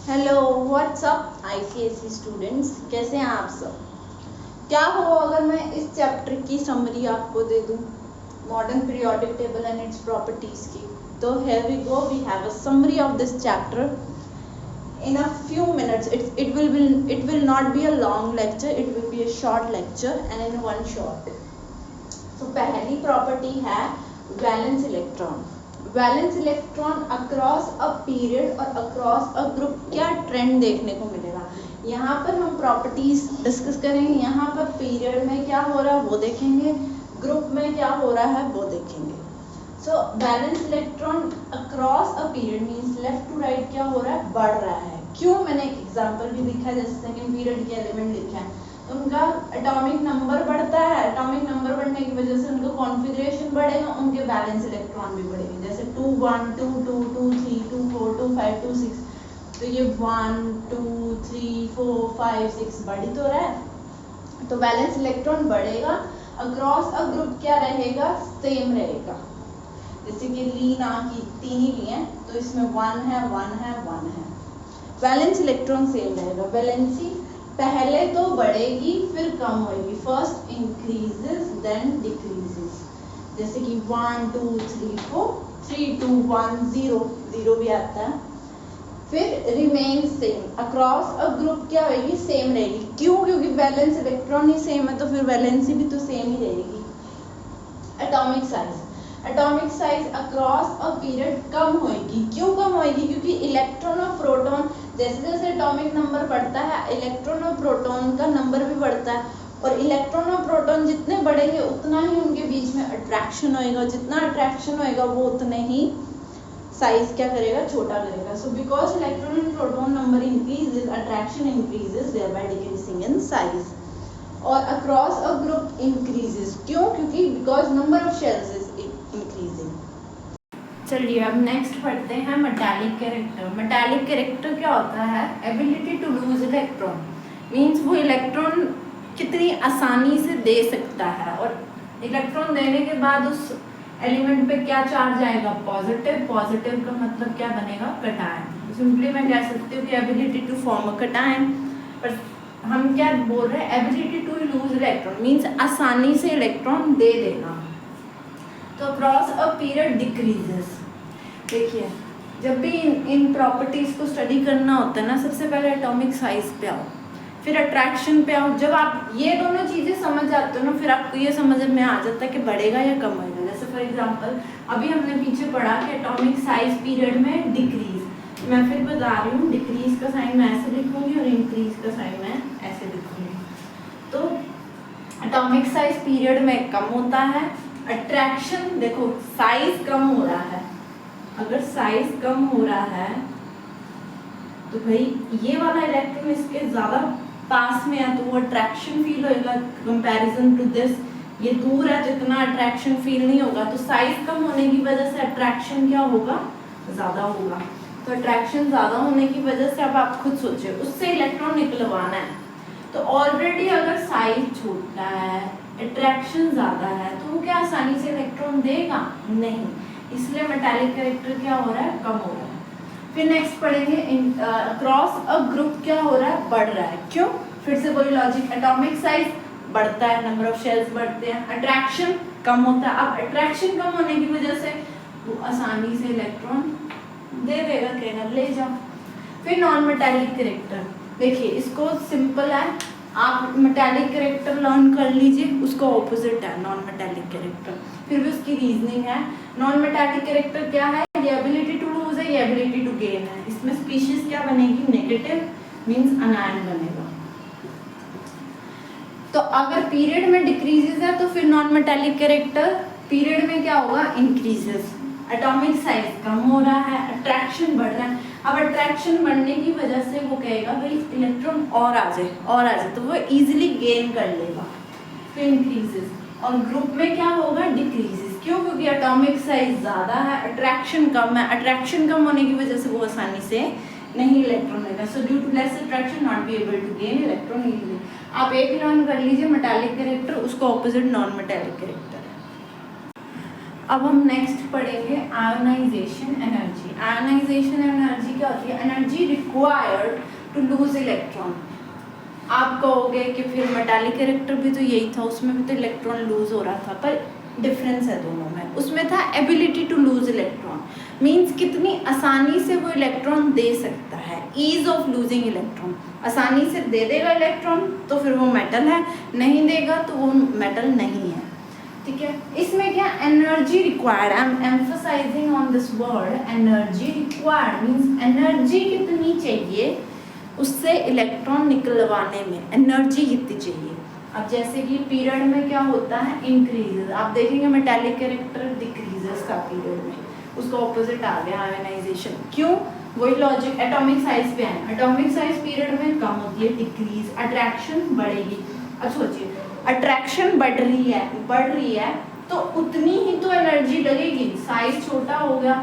Hello what's up ICSE students, कैसे हैं आप सब। क्या हो अगर मैं इस चैप्टर की समरी आपको दे दूं, modern periodic table and its properties की। तो here we go, we have a summary of this chapter in a few minutes. It will not be a long lecture, it will be a short lecture and in one shot. तो पहली property है valence electron. Valence electron across a period और across a group क्या trend देखने को मिलेगा। यहाँ पर हम प्रॉपर्टीज डिस्कस करेंगे। यहाँ पर पीरियड में क्या हो रहा है वो देखेंगे, ग्रुप में क्या हो रहा है वो देखेंगे। So valence electron across a period means left to right क्या हो रहा है, बढ़ रहा है। क्यों, मैंने एक एग्जाम्पल भी लिखा है, जैसे सेकेंड पीरियड के एलिमेंट लिखा है, उनका एटॉमिक नंबर बढ़ता है। एटॉमिक नंबर बढ़ने की वजह से उनका कॉन्फ़िगरेशन बढ़ेगा, उनके बैलेंस इलेक्ट्रॉन भी बढ़ेंगे। जैसे 2 1 2 2 2 3 2 4 2 5 2 6, तो ये 1 2 3 4 5 6 बढ़ ही तो रहा है। तो बैलेंस इलेक्ट्रॉन बढ़ेगा, अक्रॉस अ ग्रुप क्या रहेगा, सेम रहेगा। जैसे कि ली ना की 3 ही लिए हैं, तो इसमें 1 है 1 है 1 है। वैलेंस इलेक्ट्रॉन सेम रहेगा। वैलेंसी पहले तो बढ़ेगी फिर कम होगी, फर्स्ट इंक्रीजेस देन डिक्रीजेस। जैसे कि 1 2 3 4 3 2 1 0 0 भी आता है। फिर remain same, across a group क्या होगी, सेम रहेगी। क्यों, क्योंकि वैलेंस इलेक्ट्रॉन ही सेम है, तो फिर वैलेंसी भी तो सेम ही रहेगी। Atomic size, atomic size across a period कम होएगी। क्यों कम होएगी, क्योंकि इलेक्ट्रॉन और प्रोटॉन, जैसे जैसे एटॉमिक नंबर बढ़ता है इलेक्ट्रॉन और प्रोटॉन का नंबर भी बढ़ता है, और इलेक्ट्रॉन और प्रोटॉन जितने बढ़ेंगे उतना ही उनके बीच में अट्रैक्शन होएगा। जितना अट्रैक्शन होएगा वो उतने ही साइज क्या करेगा, छोटा करेगा। So because electron and proton number increases, attraction increases, thereby decreasing in size. और अक्रॉस अ ग्रुप इंक्रीजेस, क्यों, क्योंकि because number of shells is increasing. चलिए अब नेक्स्ट पढ़ते हैं मेटालिक कैरेक्टर। मेटालिक कैरेक्टर क्या होता है, ability to lose electron, means वो इलेक्ट्रॉन कितनी आसानी से दे सकता है, और इलेक्ट्रॉन देने के बाद उस एलिमेंट पे क्या चार्ज आएगा, पॉजिटिव। पॉजिटिव का मतलब क्या बनेगा, कटायन। सिंपली मैं कह सकती हूँ कि ability to form a cation. पर हम क्या बोल रहे हैं, ability to lose electron means आसानी से इलेक्ट्रॉन दे देना। तो अक्रॉस अ पीरियड डिक्रीजेस। देखिए जब भी इन प्रॉपर्टीज को स्टडी करना होता है ना, सबसे पहले एटॉमिक साइज पे आओ, फिर अट्रैक्शन पे आओ। जब आप ये दोनों चीजें समझ जाते हो ना, फिर आपको ये समझ में आ जाता है कि बढ़ेगा या कम होगा। जैसे फॉर एग्जांपल अभी हमने पीछे पढ़ा कि एटॉमिक साइज पीरियड में डिक्रीज, मैं फिर बता रही हूँ, डिक्रीज का साइन मैं ऐसे लिखूंगी और इंक्रीज का साइन मैं ऐसे लिखूंगी। तो एटॉमिक साइज पीरियड में कम होता है, अट्रैक्शन, देखो साइज कम हो रहा है, अगर साइज कम हो रहा है तो भाई ये वाला इलेक्ट्रॉन इसके ज्यादा पास में है तो वो अट्रैक्शन फील होगा कंपैरिजन टू दिस। ये दूर है तो इतना अट्रैक्शन फील नहीं होगा। तो साइज कम होने की वजह से अट्रैक्शन क्या होगा, ज्यादा होगा। तो अट्रैक्शन ज्यादा होने की वजह से अब आप खुद सोचिए, उससे इलेक्ट्रॉन निकलवाना है, तो ऑलरेडी अगर साइज छोटा है, अट्रैक्शन ज्यादा है, तो वो क्या आसानी से इलेक्ट्रॉन देगा, नहीं। इसलिए मेटालिक कैरेक्टर क्या हो रहा है, कम हो रहा है। फिर नेक्स्ट पढ़ेंगे अक्रॉस अ ग्रुप क्या हो रहा है, बढ़ रहा है। क्यों, फिर से वही लॉजिक, एटॉमिक साइज बढ़ता है, नंबर ऑफ शेल्स बढ़ते हैं, अट्रैक्शन कम होता है। अब अट्रैक्शन कम होने की वजह से वो आसानी से इलेक्ट्रॉन दे देगा, कहेगा ले जाओ। फिर नॉन मेटालिक कैरेक्टर, देखिए इसको सिंपल है, आप मेटालिक कैरेक्टर लर्न कर लीजिए, उसको ऑपोजिट है नॉन मेटालिक कैरेक्टर। फिर भी उसकी रीजनिंग है। नॉन मेटालिक कैरेक्टर क्या है, ये एबिलिटी टू लूज है, ये एबिलिटी टू गेन है। इसमें स्पीशीज क्या बनेगी, नेगेटिव, मींस अनायन बनेगा। तो अगर पीरियड में डिक्रीजेस है तो फिर नॉन मेटालिक कैरेक्टर पीरियड में क्या होगा, इंक्रीजेस। एटॉमिक साइज कम हो रहा है, अट्रैक्शन बढ़ रहा है। अब अट्रैक्शन बढ़ने की वजह से वो कहेगा भाई इलेक्ट्रॉन और आ जाए और आ जाए, तो वो इजीली गेन कर लेगा, फिर इंक्रीजेस। और ग्रुप में क्या होगा, डिक्रीजेस। क्यों, क्योंकि एटॉमिक साइज ज्यादा है, अट्रैक्शन कम है। अट्रैक्शन कम होने की वजह से वो आसानी से नहीं इलेक्ट्रॉन लेगा। So due to less attraction not be able to gain electron easily. आप एक लर्न कर लीजिए मेटालिक कैरेक्टर, उसको ऑपोजिट नॉन मेटालिक कैरेक्टर है। अब हम नेक्स्ट पढ़ेंगे आयोनाइजेशन एनर्जी। आयोनाइजेशन एनर्जी क्या होती है, energy required to lose electron. आप कहोगे कि फिर मेटालिक कैरेक्टर भी तो यही था, उसमें भी तो इलेक्ट्रॉन लूज हो रहा था, पर डिफरेंस है दोनों में। उसमें था ability to lose electron, means कितनी आसानी से वो इलेक्ट्रॉन दे सकता है, ईज ऑफ लूजिंग इलेक्ट्रॉन। आसानी से दे देगा इलेक्ट्रॉन तो फिर वो मेटल है, नहीं देगा तो वो मेटल नहीं है, ठीक है। इसमें क्या energy required, I am emphasising on this word energy required, means energy कितनी चाहिए उससे इलेक्ट्रॉन निकलवाने में, एनर्जी कितनी चाहिए। अब जैसे कि पीरियड में क्या होता है, इंक्रीजेस, आप देखेंगे मेटालिक कैरेक्टर डिक्रीजेस का पीरियड में, उसका ऑपोजिट आ गया आयोनाइजेशन। क्यों, वही लॉजिक एटॉमिक साइज पे है, एटॉमिक साइज पीरियड में कम होती है, डिक्रीज, अट्रैक्शन बढ़ेगी। अब सोचिए अट्रैक्शन बढ़ रही है तो उतनी ही तो एनर्जी लगेगी, साइज छोटा हो गया,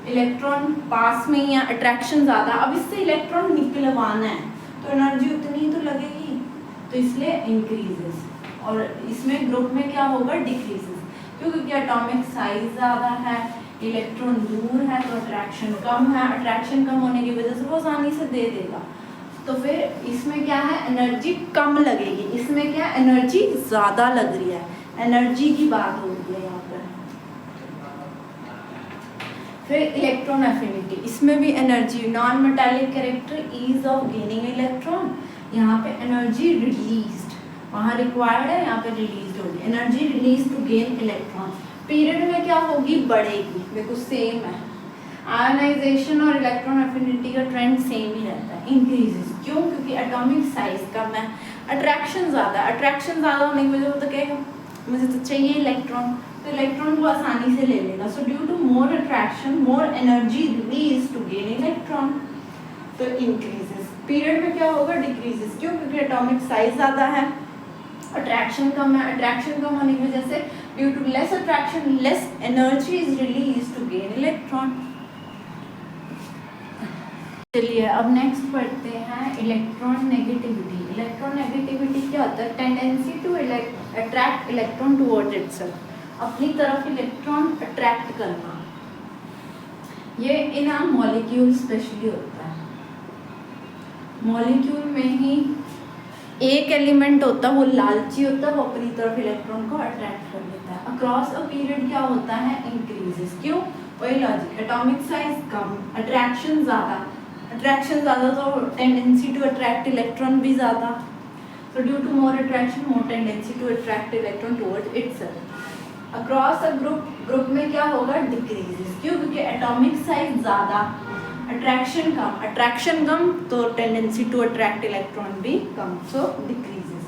इलेक्ट्रॉन पास में ही है, अट्रैक्शन ज़्यादा, अब इससे इलेक्ट्रॉन निकलवाना है तो एनर्जी उतनी ही तो लगेगी, तो इसलिए इंक्रीजेस। और इसमें ग्रुप में क्या होगा, डिक्रीजेस, क्योंकि एटॉमिक साइज ज़्यादा है, इलेक्ट्रॉन दूर है तो अट्रैक्शन कम है, अट्रैक्शन कम होने की वजह से वो आसानी से दे देगा, तो फिर इसमें क्या है एनर्जी कम लगेगी, इसमें क्या एनर्जी ज़्यादा लग रही है, एनर्जी की बात हो रही है यहाँ पर। फिर इलेक्ट्रॉन एफिनिटी, इसमें भी energy, non metallic character, ease of gaining electron, यहाँ पे एनर्जी रिलीज्ड, वहाँ रिक्वायर्ड है, यहाँ पे रिलीज होगी, energy release to gain electron. Period में क्या होगी, बढ़ेगी, देखो सेम है, आयोनाइजेशन और इलेक्ट्रॉन एफिनिटी का ट्रेंड सेम ही रहता है, इंक्रीजेस। क्यों, क्योंकि एटॉमिक साइज कम है, अट्रैक्शन ज़्यादा, अट्रैक्शन ज़्यादा होने की वजह से तो कहेगा मुझे तो चाहिए इलेक्ट्रॉन, तो इलेक्ट्रॉन को आसानी से ले लेगा, so due to more attraction more energy release to gain electron, तो इंक्रीजेस। पीरियड में क्या होगा, डिक्रीजेस, क्यों, क्योंकि एटॉमिक साइज ज़्यादा है, अट्रैक्शन कम है, अट्रैक्शन कम होने की वजह से due to less attraction less energy is release to gain electron. चलिए अब नेक्स्ट पढ़ते हैं इलेक्ट्रॉन नेगेटिविटी। इलेक्ट्रॉन नेगेटिविटी क्या होता है, tendency to attract electron towards itself, अपनी तरफ इलेक्ट्रॉन अट्रैक्ट करना, ये इन अ मॉलिक्यूल स्पेशली होता है। मॉलिक्यूल में ही एक एलिमेंट होता है वो लालची होता है, वो अपनी तरफ इलेक्ट्रॉन को अट्रैक्ट कर लेता है। अक्रॉस अ पीरियड क्या होता है, इंक्रीजेस, क्यों, वही लॉजिक, एटॉमिक साइज कम, अट्रैक्शन ज़्यादा, अट्रैक्शन ज़्यादा तो टेंडेंसी टू अट्रैक्ट इलेक्ट्रॉन भी ज़्यादा, so due to more attraction more tendency to attract electron towards itself। across a group में क्या होगा, decreases, क्यों, क्योंकि एटॉमिक साइज ज़्यादा, अट्रैक्शन कम तो टेंडेंसी टू अट्रैक्ट इलेक्ट्रॉन भी कम, सो डिक्रीजेस।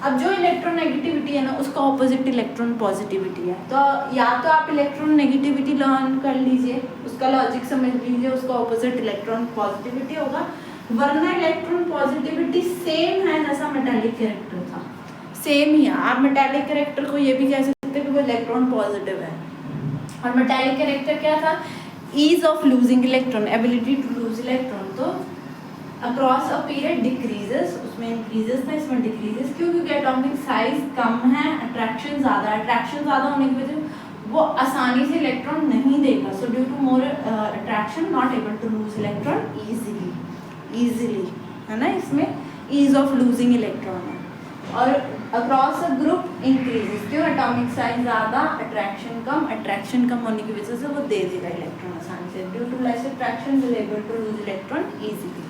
अब जो इलेक्ट्रॉन नेगेटिविटी है ना उसका ऑपोजिट इलेक्ट्रॉन पॉजिटिविटी है, तो या तो आप इलेक्ट्रॉन नेगेटिविटी लर्न कर लीजिए, उसका लॉजिक समझ लीजिए, उसका ऑपोजिट इलेक्ट्रॉन पॉजिटिविटी होगा, वरना इलेक्ट्रॉन पॉजिटिविटी सेम है जैसा मेटालिक कैरेक्टर था, सेम ही है। आप मेटालिक कैरेक्टर को ये भी कह सकते हैं कि वो इलेक्ट्रॉन पॉजिटिव है, और मेटालिक कैरेक्टर क्या था, ease of losing electron, ability to lose electron, तो अक्रॉस अ पीरियड डिक्रीजेस, उसमें इंक्रीजेस था, इसमें डिक्रीजेस, क्यों, क्योंकि एटॉमिक साइज कम है, अट्रैक्शन ज़्यादा होने की वजह से वो आसानी से इलेक्ट्रॉन नहीं देगा, so due to more attraction not able to lose electron easily, है ना, इसमें ईज ऑफ लूजिंग इलेक्ट्रॉन है। और अक्रॉस अ ग्रुप इंक्रीजेस, क्यों, एटॉमिक साइज ज़्यादा, अट्रैक्शन कम होने की वजह से वो दे देगा इलेक्ट्रॉन आसानी से, due to less attraction will able to lose electron easily.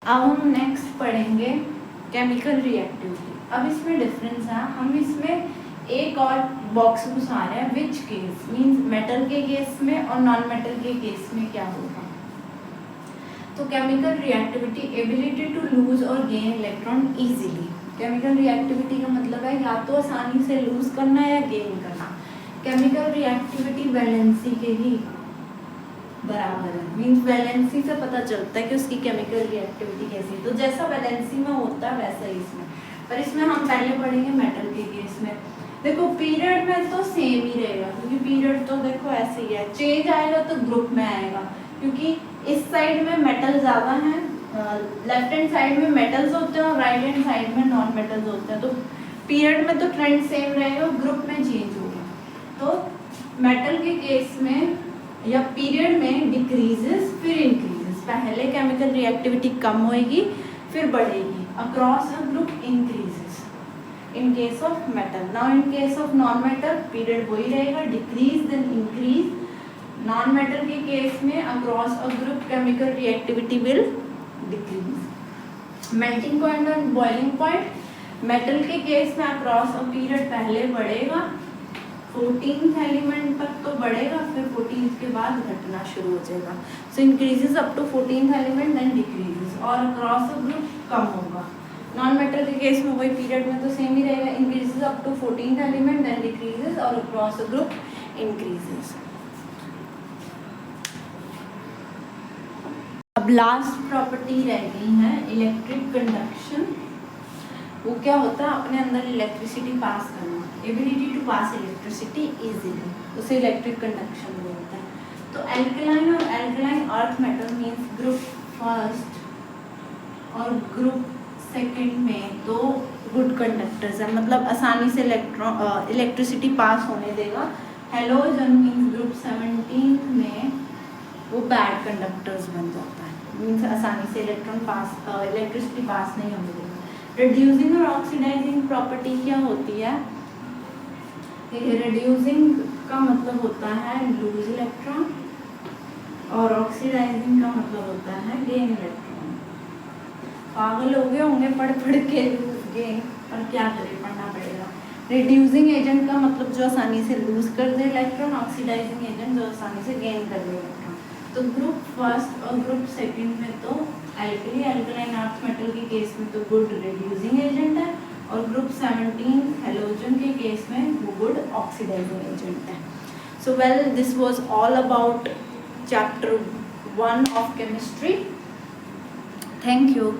अब हम नेक्स्ट पढ़ेंगे केमिकल रिएक्टिविटी। अब इसमें डिफरेंस है, हम इसमें एक और बॉक्स घुसा रहे हैं, विच केस मीन्स मेटल के केस में और नॉन मेटल के केस में क्या होगा। तो chemical reactivity ability to lose और gain electron easily. Chemical reactivity का मतलब है या तो आसानी से लूज करना या गेन करना। केमिकल रिएक्टिविटी वैलेंसी के ही बराबर है, मीन्स वैलेंसी से पता चलता है कि उसकी केमिकल रिएक्टिविटी कैसी है, तो जैसा वैलेंसी में होता है वैसा ही इसमें, पर इसमें हम पहले पढ़ेंगे मेटल के केस में। देखो पीरियड में तो सेम ही रहेगा, क्योंकि पीरियड तो देखो ऐसे ही है, चेंज आएगा तो ग्रुप में आएगा, क्योंकि इस साइड में मेटल ज़्यादा हैं, लेफ्ट हैंड साइड में मेटल्स होते हैं और राइट हैंड साइड में नॉन मेटल्स होते हैं, तो पीरियड में तो ट्रेंड सेम रहेगा, ग्रुप में चेंज होगा। तो मेटल के केस में या पीरियड में डिक्रीजेस फिर इंक्रीजेस, पहले केमिकल रिएक्टिविटी कम होएगी फिर बढ़ेगी, across a group increases in case of metal. Now in case of non metal period वही रहेगा, decrease then increase. Non metal के केस में across a group chemical reactivity will decrease. Melting point और boiling point, metal के case में across a period पहले बढ़ेगा, 14th element तक तो बढ़ेगा, फिर 14th के बाद घटना शुरू हो जाएगा। So increases up to 14th element then decreases, और अक्रॉस अ ग्रुप कम होगा। नॉन मेटल के केस में वही पीरियड में तो सेम ही रहेगा, increases up to 14th element then decreases, और अक्रॉस अ ग्रुप इंक्रीजेस। अब लास्ट प्रॉपर्टी रह गई है इलेक्ट्रिक कंडक्शन। वो क्या होता है, अपने अंदर इलेक्ट्रिसिटी पास करना, ability to pass electricity easily, उसे इलेक्ट्रिक कंडक्शन बोलते हैं। तो एल्कलाइन और alkaline earth metal means group first और ग्रुप सेकंड में दो गुड कंडक्टर्स है, मतलब आसानी से इलेक्ट्रिसिटी पास होने देगा। हेलोजन मींस ग्रुप 17 में वो बैड कंडक्टर्स बन जाता है, मींस आसानी से इलेक्ट्रिसिटी पास नहीं होने देगा। रिड्यूसिंग और ऑक्सीडाइजिंग प्रॉपर्टी क्या होती है, रिड्यूसिंग का मतलब होता है लूज इलेक्ट्रॉन और ऑक्सीडाइजिंग का मतलब होता है गेन इलेक्ट्रॉन। पागल हो गए होंगे पढ़ के लूज गेन, और क्या करें, पढ़ना पड़ेगा। रिड्यूसिंग एजेंट का मतलब जो आसानी से लूज कर दे इलेक्ट्रॉन, ऑक्सीडाइजिंग एजेंट जो आसानी से गेन कर दे इलेक्ट्रॉन। तो ग्रुप फर्स्ट और ग्रुप सेकंड में तो एल्कली एल्कलाइन अर्थ मेटल के केस में तो गुड रिड्यूसिंग एजेंट है, और ग्रुप 17 हेलोजन के केस में वो गुड ऑक्सीडाइजिंग एजेंट है। So well, this was all about chapter 1 of chemistry. Thank you.